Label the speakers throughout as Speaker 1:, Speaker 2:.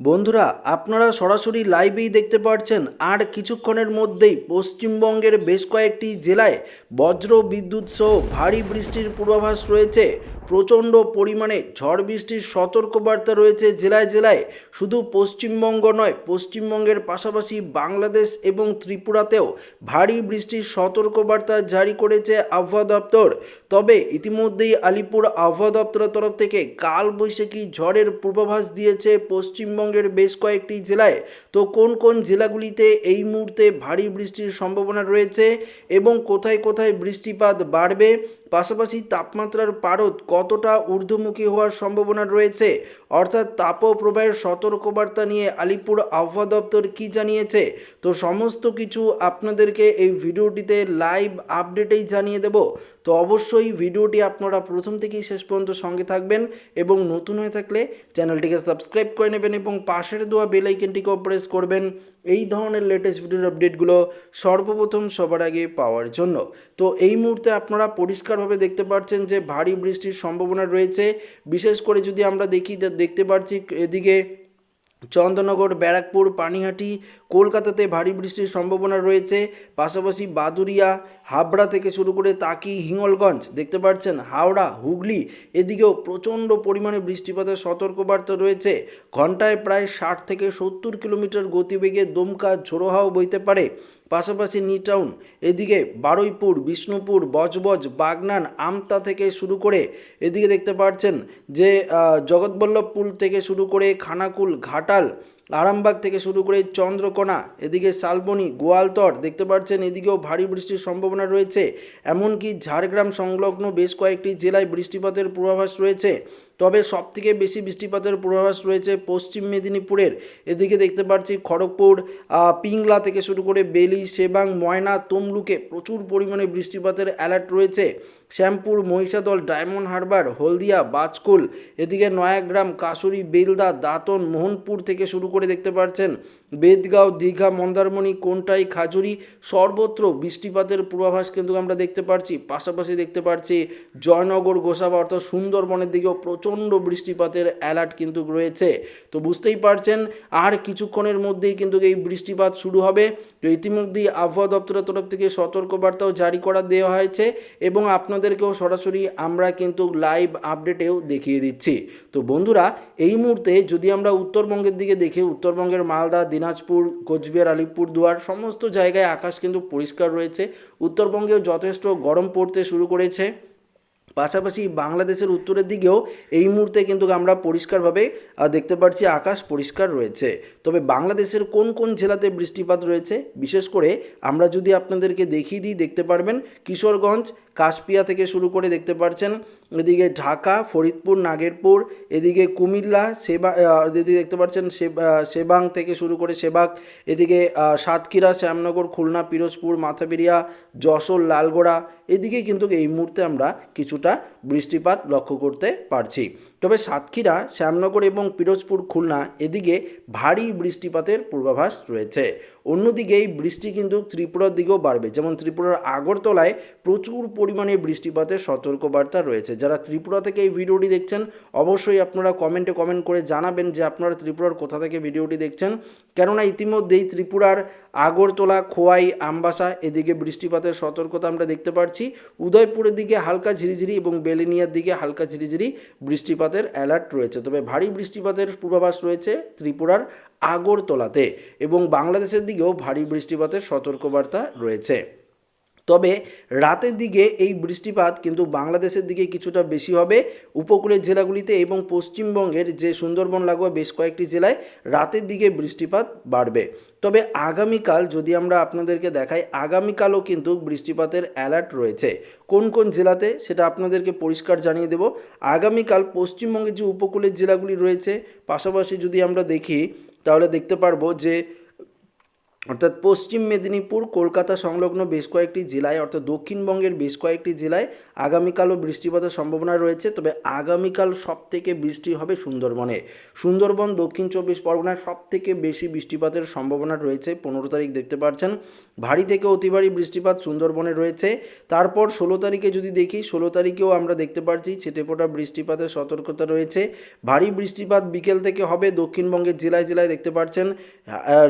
Speaker 1: বন্ধুরা, আপনারা সরাসরি লাইভেই দেখতে পাচ্ছেন আর কিছুক্ষণের মধ্যেই পশ্চিমবঙ্গের বেশ কয়েকটি জেলায় বজ্র বিদ্যুৎ সহ ভারী বৃষ্টির পূর্বাভাস রয়েছে। প্রচণ্ড পরিমাণে ঝড় বৃষ্টির সতর্কবার্তা রয়েছে জেলায় জেলায়। শুধু পশ্চিমবঙ্গ নয়, পশ্চিমবঙ্গের পাশাপাশি বাংলাদেশ এবং ত্রিপুরাতেও ভারী বৃষ্টির সতর্কবার্তা জারি করেছে আবহাওয়া দপ্তর। তবে ইতিমধ্যেই আলিপুর আবহাওয়া দপ্তরের তরফ থেকে কালবৈশাখী ঝড়ের পূর্বাভাস দিয়েছে পশ্চিমবঙ্গের বেশ কয়েকটি জেলায়। তো কোন কোন জেলাগুলিতে এই মুহূর্তে ভারী বৃষ্টির সম্ভাবনা রয়েছে এবং কোথায় কোথায় বৃষ্টিপাত বাড়বে, পাশাপাশি তাপমাত্রার পারদ কতটা ঊর্ধ্বমুখী হওয়ার সম্ভাবনা রয়েছে, অর্থাৎ তাপপ্রবাহের সতর্কবার্তা নিয়ে আলিপুর আবহাওয়া দপ্তর কী জানিয়েছে, তো সমস্ত কিছু আপনাদেরকে এই ভিডিওটিতে লাইভ আপডেটেই জানিয়ে দেব। তো অবশ্যই ভিডিওটি আপনারা প্রথম থেকেই শেষ পর্যন্ত সঙ্গে থাকবেন এবং নতুন হয়ে থাকলে চ্যানেলটিকে সাবস্ক্রাইব করে নেবেন এবং পাশের দেওয়া বেল আইকনটিকেও প্রেস করবেন এই ধরনের লেটেস্ট ভিডিওর আপডেটগুলো সর্বপ্রথম সবার আগে পাওয়ার জন্য। তো এই মুহূর্তে আপনারা পরিষ্কারভাবে দেখতে পাচ্ছেন যে ভারী বৃষ্টির সম্ভাবনা রয়েছে। বিশেষ করে যদি আমরা দেখতে পাচ্ছি এদিকে চন্দননগর, ব্যারাকপুর, পানিহাটি, কলকাতাতে ভারী বৃষ্টির সম্ভাবনা রয়েছে। পাশাপাশি বাদুড়িয়া, হাবড়া থেকে শুরু করে তাকি, হিঙ্গলগঞ্জ দেখতে পাচ্ছেন, হাওড়া, হুগলি এদিকেও প্রচণ্ড পরিমাণে বৃষ্টিপাতের সতর্কবার্তা রয়েছে। ঘন্টায় প্রায় 60 থেকে 70 কিলোমিটার গতিবেগে দমকা ঝোড়ো হাওয়া বইতে পারে। পাশাপাশি নিউটাউন, এদিকে বারুইপুর, বিষ্ণুপুর, বজবজ, বাগনান, আমতা থেকে শুরু করে এদিকে দেখতে পাচ্ছেন যে জগৎবল্লভপুর থেকে শুরু করে খানাকুল, ঘাটাল, আরামবাগ থেকে শুরু করে চন্দ্রকোনা, এদিকে শালবনী, গোয়ালতর দেখতে পাচ্ছেন এদিকেও ভারী বৃষ্টির সম্ভাবনা রয়েছে। এমনকি ঝাড়গ্রাম সংলগ্ন বেশ কয়েকটি জেলায় বৃষ্টিপাতের পূর্বাভাস রয়েছে। তবে সবথেকে বেশি বৃষ্টিপাতের পূর্বাভাস রয়েছে পশ্চিম মেদিনীপুরের। এদিকে দেখতে পাচ্ছি খড়গপুর, পিংলা থেকে শুরু করে বেলি, সেবাং, ময়না, তমলুকে প্রচুর পরিমাণে বৃষ্টিপাতের অ্যালার্ট রয়েছে। শ্যামপুর, মহিষাদল, ডায়মন্ড হারবার, হলদিয়া, বাজকুল, এদিকে নয়াগ্রাম, কাসুরি, বেলদা, দাঁতন, মোহনপুর থেকে শুরু করে দেখতে পাচ্ছেন বেদগাঁও, দীঘা, মন্দারমণি, কোন্টাই, খাজুরি সর্বত্র বৃষ্টিপাতের পূর্বাভাস কিন্তু আমরা দেখতে পাচ্ছি। পাশাপাশি দেখতে পাচ্ছি জয়নগর, গোসাবা অর্থাৎ সুন্দরবনের দিকেও প্রচণ্ড বৃষ্টিপাতের অ্যালার্ট কিন্তু রয়েছে। তো বুঝতেই পারছেন আর কিছুক্ষণের মধ্যেই কিন্তু এই বৃষ্টিপাত শুরু হবে। তো ইতিমধ্যেই আবহাওয়া দপ্তরের তরফ থেকে সতর্কবার্তাও জারি করা দেওয়া হয়েছে এবং আপনাদেরকেও সরাসরি আমরা কিন্তু লাইভ আপডেটেও দেখিয়ে দিচ্ছি। তো বন্ধুরা, এই মুহূর্তে যদি আমরা উত্তরবঙ্গের দিকে দেখি, উত্তরবঙ্গের মালদা, দিনাজপুর, কোচবিহার, আলিপুরদুয়ার সমস্ত জায়গায় আকাশ কিন্তু পরিষ্কার রয়েছে। উত্তরবঙ্গেও যথেষ্ট গরম পড়তে শুরু করেছে। পাশাপাশি বাংলাদেশের উত্তরের দিকেও এই মুহূর্তে কিন্তু আমরা পরিষ্কারভাবে দেখতে পাচ্ছি আকাশ পরিষ্কার রয়েছে। তবে বাংলাদেশের কোন কোন জেলাতে বৃষ্টিপাত রয়েছে বিশেষ করে আমরা যদি আপনাদেরকে দেখিয়ে দিই, দেখতে পারবেন কিশোরগঞ্জ, কাশপিয়া থেকে শুরু করে দেখতে পাচ্ছেন এদিকে ঢাকা, ফরিদপুর, নাগেরপুর, এদিকে কুমিল্লা, এদিকে দেখতে পাচ্ছেন সেবাং থেকে শুরু করে সেবাগ, এদিকে সাতক্ষীরা, শ্যামনগর, খুলনা, পিরোজপুর, মাথাবেড়িয়া, যশোর, লালগোড়া এদিকে কিন্তু এই মুহূর্তে আমরা কিছুটা বৃষ্টিপাত লক্ষ্য করতে পারছি। তবে সাতক্ষীরা, শ্যামনগর এবং পিরোজপুর, খুলনা এদিকে ভারী বৃষ্টিপাতের পূর্বাভাস রয়েছে। অন্যদিকে এই বৃষ্টি কিন্তু ত্রিপুরার দিকেও বাড়বে, যেমন ত্রিপুরার আগরতলায় প্রচুর পরিমাণে বৃষ্টিপাতের সতর্কবার্তা রয়েছে। যারা ত্রিপুরা থেকে এই ভিডিওটি দেখছেন অবশ্যই আপনারা কমেন্ট করে জানাবেন যে আপনারা ত্রিপুরার কোথা থেকে ভিডিওটি দেখছেন, কেননা ইতিমধ্যেই ত্রিপুরার আগরতলা, খোয়াই, আমবাসা এদিকে বৃষ্টিপাতের সতর্কতা আমরা দেখতে পাচ্ছি। উদয়পুরের দিকে হালকা ঝিরিঝিরি এবং বেলিনিয়ার দিকে হালকা ঝিরিঝিরি বৃষ্টিপাতের অ্যালার্ট রয়েছে। তবে ভারী বৃষ্টিপাতের পূর্বাভাস রয়েছে ত্রিপুরার আগরতলাতে এবং বাংলাদেশের দিকেও ভারী বৃষ্টিপাতের সতর্কবার্তা রয়েছে। তবে রাতের দিকে এই বৃষ্টিপাত কিন্তু বাংলাদেশের দিকে কিছুটা বেশি হবে উপকূলের জেলাগুলিতে এবং পশ্চিমবঙ্গের যে সুন্দরবন লাগোয়া বেশ কয়েকটি জেলায় রাতের দিকে বৃষ্টিপাত বাড়বে। তবে আগামীকাল যদি আমরা আপনাদেরকে দেখাই, আগামীকালও কিন্তু বৃষ্টিপাতের অ্যালার্ট রয়েছে। কোন কোন জেলাতে সেটা আপনাদেরকে পরিষ্কার জানিয়ে দেব। আগামীকাল পশ্চিমবঙ্গের যে উপকূলের জেলাগুলি রয়েছে পাশাপাশি যদি আমরা দেখি তাহলে দেখতে পারবো যে অর্থাৎ পশ্চিম মেদিনীপুর কলকাতা সংলগ্ন বেশ কয়েকটি জেলায় অর্থাৎ দক্ষিণবঙ্গের বেশ কয়েকটি জেলায় আগামীকালও বৃষ্টিপাতের সম্ভাবনা রয়েছে। তবে আগামীকাল সবথেকে বৃষ্টি হবে সুন্দরবনে। সুন্দরবন দক্ষিণ চব্বিশ পরগনায় সবথেকে বেশি বৃষ্টিপাতের সম্ভাবনা রয়েছে। 15 তারিখ দেখতে পাচ্ছেন ভারী থেকে অতি ভারী বৃষ্টিপাত সুন্দরবনে রয়েছে। তারপর 16 তারিখে যদি দেখি, 16 তারিখেও আমরা দেখতে পাচ্ছি ছিটেফোঁটা বৃষ্টিপাতের সতর্কতা রয়েছে। ভারী বৃষ্টিপাত বিকেল থেকে হবে দক্ষিণবঙ্গের জেলায় জেলায় দেখতে পাচ্ছেন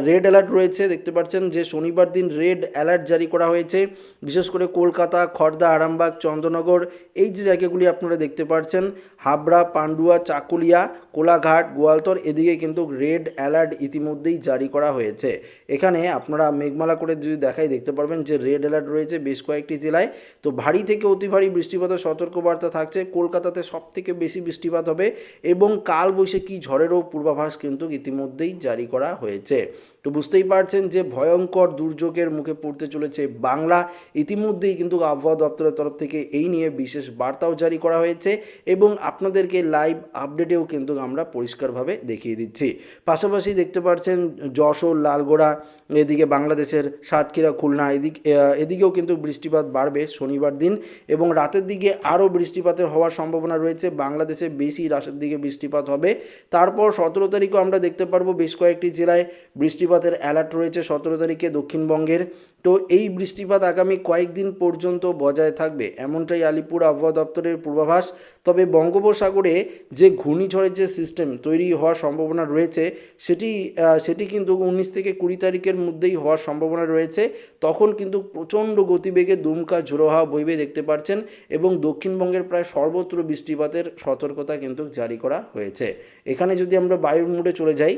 Speaker 1: রেড অ্যালার্ট রয়েছে। দেখতে পাচ্ছেন যে শনিবার দিন রেড অ্যালার্ট জারি করা হয়েছে, বিশেষ করে কলকাতা, খড়দা, আরামবাগ, চন্দ্রনগর এই যে জায়গাগুলি আপনারা দেখতে পাচ্ছেন, হাবড়া, পান্ডুয়া, চাকুলিয়া, কোলাঘাট, গোয়ালতর এদিকে কিন্তু রেড অ্যালার্ট ইতিমধ্যেই জারি করা হয়েছে। এখানে আপনারা মেঘমালা করে যদি দেখাই দেখতে পারবেন যে রেড অ্যালার্ট রয়েছে বেশ কয়েকটি জেলায়। তো ভারী থেকে অতি ভারী বৃষ্টিপাতের সতর্কবার্তা থাকছে। কলকাতাতে সবথেকে বেশি বৃষ্টিপাত হবে এবং কালবৈশাখী ঝড়েরও পূর্বাভাস কিন্তু ইতিমধ্যেই জারি করা হয়েছে। তো বুঝতেই পারছেন যে ভয়ঙ্কর দুর্যোগের মুখে পড়তে চলেছে বাংলা। ইতিমধ্যেই কিন্তু আবহাওয়া দপ্তরের তরফ থেকে এই নিয়ে বিশেষ বার্তাও জারি করা হয়েছে এবং আপনাদেরকে লাইভ আপডেটেও কিন্তু আমরা পরিষ্কারভাবে দেখিয়ে দিচ্ছি। পাশাপাশি দেখতে পাচ্ছেন যশোর, লালগোড়া, এদিকে বাংলাদেশের সাতক্ষীরা, খুলনা এদিকেও কিন্তু বৃষ্টিপাত বাড়বে শনিবার দিন এবং রাতের দিকে আরও বৃষ্টিপাতের হওয়ার সম্ভাবনা রয়েছে। বাংলাদেশে বেশি রাতের দিকে বৃষ্টিপাত হবে। তারপর 17 তারিখও আমরা দেখতে পারবো বেশ কয়েকটি জেলায় বৃষ্টিপাতের অ্যালার্ট রয়েছে 17 তারিখে দক্ষিণবঙ্গের। তো এই বৃষ্টিপাত আগামী কয়েকদিন পর্যন্ত বজায় থাকবে এমনটাই আলিপুর আবহাওয়া দপ্তরের পূর্বাভাস। তবে বঙ্গোপসাগরে যে ঘূর্ণিঝড়ের যে সিস্টেম তৈরি হওয়ার সম্ভাবনা রয়েছে সেটি কিন্তু 19 থেকে 20 তারিখের মধ্যেই হওয়ার সম্ভাবনা রয়েছে। তখন কিন্তু প্রচণ্ড গতিবেগে দুমকা ঝোড়ো হাওয়া বইবে দেখতে পাচ্ছেন এবং দক্ষিণবঙ্গের প্রায় সর্বত্র বৃষ্টিপাতের সতর্কতা কিন্তু জারি করা হয়েছে। এখানে যদি আমরা বায়ুর মোডে চলে যাই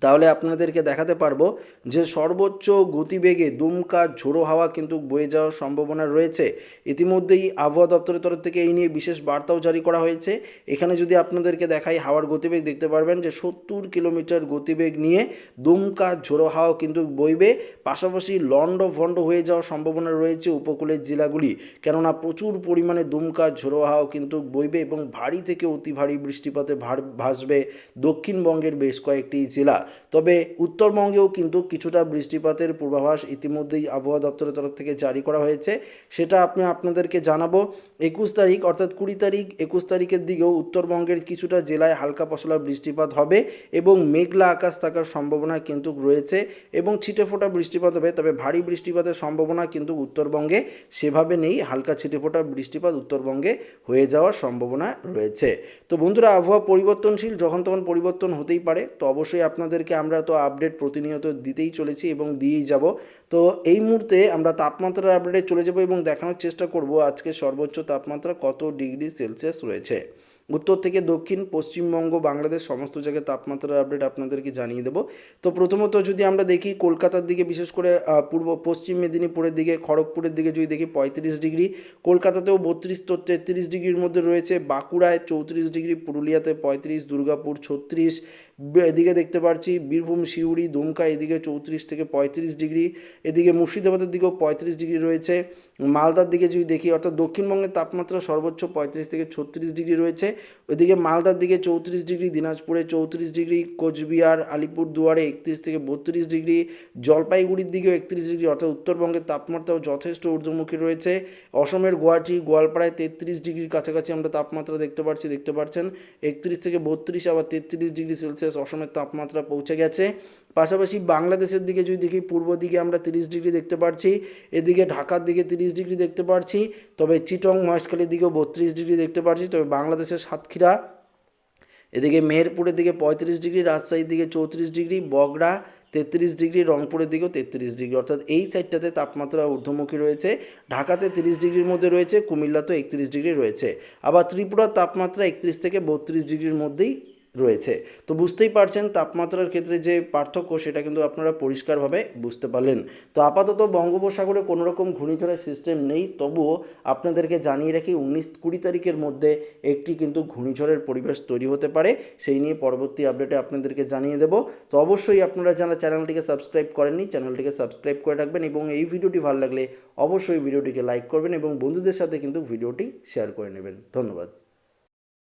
Speaker 1: তাহলে আপনাদেরকে দেখাতে পারবো যে সর্বোচ্চ গতিবেগে দুমকা ঝোড়ো হাওয়া কিন্তু বয়ে যাওয়ার সম্ভাবনা রয়েছে। ইতিমধ্যেই আবহাওয়া দপ্তরের তরফ থেকে এই নিয়ে বিশেষ বার্তাও জারি করা হয়েছে। এখানে যদি আপনাদেরকে দেখাই হাওয়ার গতিবেগ দেখতে পারবেন যে 70 কিলোমিটার গতিবেগ নিয়ে দুমকা ঝোড়ো হাওয়া কিন্তু বইবে। পাশাপাশি লন্ডভন্ড হয়ে যাওয়ার সম্ভাবনা রয়েছে উপকূলের জেলাগুলি, কেননা প্রচুর পরিমাণে দুমকা ঝোড়ো হাওয়া কিন্তু বইবে এবং ভারী থেকে অতি ভারী বৃষ্টিপাতে ভাসবে দক্ষিণবঙ্গের বেশ কয়েকটি জেলা। তবে উত্তরবঙ্গেও কিন্তু কিছুটা বৃষ্টিপাতের পূর্বাভাস ইতিমধ্যেই আবহাওয়া দপ্তরের তরফ থেকে জারি করা হয়েছে, সেটা আপনাদেরকে জানাবো। 21 তারিখ অর্থাৎ 20 তারিখ 21 তারিখের দিকেও উত্তরবঙ্গের কিছুটা জেলায় হালকা পশলা বৃষ্টিপাত হবে এবং মেঘলা আকাশ থাকার সম্ভাবনা কিন্তু রয়েছে এবং ছিটেফোঁটা বৃষ্টিপাত হবে। তবে ভারী বৃষ্টিপাতের সম্ভাবনা কিন্তু উত্তরবঙ্গে সেভাবে নেই, হালকা ছিটেফোঁটা বৃষ্টিপাত উত্তরবঙ্গে হয়ে যাওয়ার সম্ভাবনা রয়েছে। তো বন্ধুরা, আবহাওয়া পরিবর্তনশীল, যখন তখন পরিবর্তন হতেই পারে। তো অবশ্যই আপনাদেরকে আমরা তো আপডেট প্রতিনিয়ত দিতেই চলেছি এবং দিয়েই যাব। তো এই মুহূর্তে আমরা তাপমাত্রার আপডেটে চলে যাব এবং দেখানোর চেষ্টা করব আজকে সর্বোচ্চ তাপমাত্রা কত ডিগ্রি সেলসিয়াস রয়েছে। উত্তর থেকে দক্ষিণ, পশ্চিমবঙ্গ, বাংলাদেশ সমস্ত জায়গায় তাপমাত্রার আপডেট আপনাদেরকে জানিয়ে দেবো। তো প্রথমত যদি আমরা দেখি কলকাতার দিকে, বিশেষ করে পশ্চিম মেদিনীপুরের দিকে, খড়গপুরের দিকে যদি দেখি 35 ডিগ্রি, কলকাতাতেও 32 তো 33 ডিগ্রির মধ্যে রয়েছে, বাঁকুড়ায় 34 ডিগ্রি, পুরুলিয়াতে 35, দুর্গাপুর 36, এদিকে দেখতে পাচ্ছি বীরভূম, সিউড়ি, দুমকা এদিকে 34 থেকে 35 ডিগ্রি, এদিকে মুর্শিদাবাদের দিকেও 35 ডিগ্রি রয়েছে। মালদার দিকে যদি দেখি অর্থাৎ দক্ষিণবঙ্গের তাপমাত্রা সর্বোচ্চ 35 থেকে 36 ডিগ্রি রয়েছে। ওইদিকে মালদার দিকে 34 ডিগ্রি, দিনাজপুরে 34 ডিগ্রি, কোচবিহার, আলিপুরদুয়ারে 31 থেকে 32 ডিগ্রি, জলপাইগুড়ির দিকেও 31 ডিগ্রি, অর্থাৎ উত্তরবঙ্গের তাপমাত্রাও যথেষ্ট ঊর্ধ্বমুখী রয়েছে। অসমের গুয়াহাটি, গোয়ালপাড়ায় 33 ডিগ্রির কাছাকাছি আমরা তাপমাত্রা দেখতে পাচ্ছেন 31 থেকে 32, আবার 33 ডিগ্রি সেলসিয়াস অসমের তাপমাত্রা পৌঁছে গেছে। পাশাপাশি বাংলাদেশের দিকে যদি দেখি পূর্ব দিকে আমরা 30 ডিগ্রি দেখতে পাচ্ছি, এদিকে ঢাকার দিকে 30 ডিগ্রি দেখতে পাচ্ছি, তবে চিটং, মহেশখালীর দিকেও 32 ডিগ্রি দেখতে পাচ্ছি। তবে বাংলাদেশের সাতক্ষীরা, এদিকে মেহেরপুরের দিকে 35 ডিগ্রি, রাজশাহীর দিকে 34 ডিগ্রি, বগড়া 33 ডিগ্রি, রংপুরের দিকেও 33 ডিগ্রি, অর্থাৎ এই সাইডটাতে তাপমাত্রা ঊর্ধ্বমুখী রয়েছে। ঢাকাতে 30 ডিগ্রির মধ্যে রয়েছে, কুমিল্লাতেও 31 ডিগ্রি রয়েছে। আবার ত্রিপুরার তাপমাত্রা 31 থেকে 32 ডিগ্রির মধ্যেই রয়েছে। তো বুঝতেই পারছেন তাপমাত্রার ক্ষেত্রে যে পার্থক্য সেটা কিন্তু আপনারা পরিষ্কারভাবে বুঝতে পারলেন। তো আপাতত বঙ্গোপসাগরে কোনো রকম ঘূর্ণিঝড়ের সিস্টেম নেই, তবুও আপনাদেরকে জানিয়ে রাখি 19-20 তারিখের মধ্যে একটি কিন্তু ঘূর্ণিঝড়ের পরিবেশ তৈরি হতে পারে। সেই নিয়ে পরবর্তী আপডেটে আপনাদেরকে জানিয়ে দেব। তো অবশ্যই আপনারা যারা চ্যানেলটিকে সাবস্ক্রাইব করেননি চ্যানেলটিকে সাবস্ক্রাইব করে রাখবেন এবং এই ভিডিওটি ভালো লাগলে অবশ্যই ভিডিওটিকে লাইক করবেন এবং বন্ধুদের সাথে কিন্তু ভিডিওটি শেয়ার করে নেবেন। ধন্যবাদ।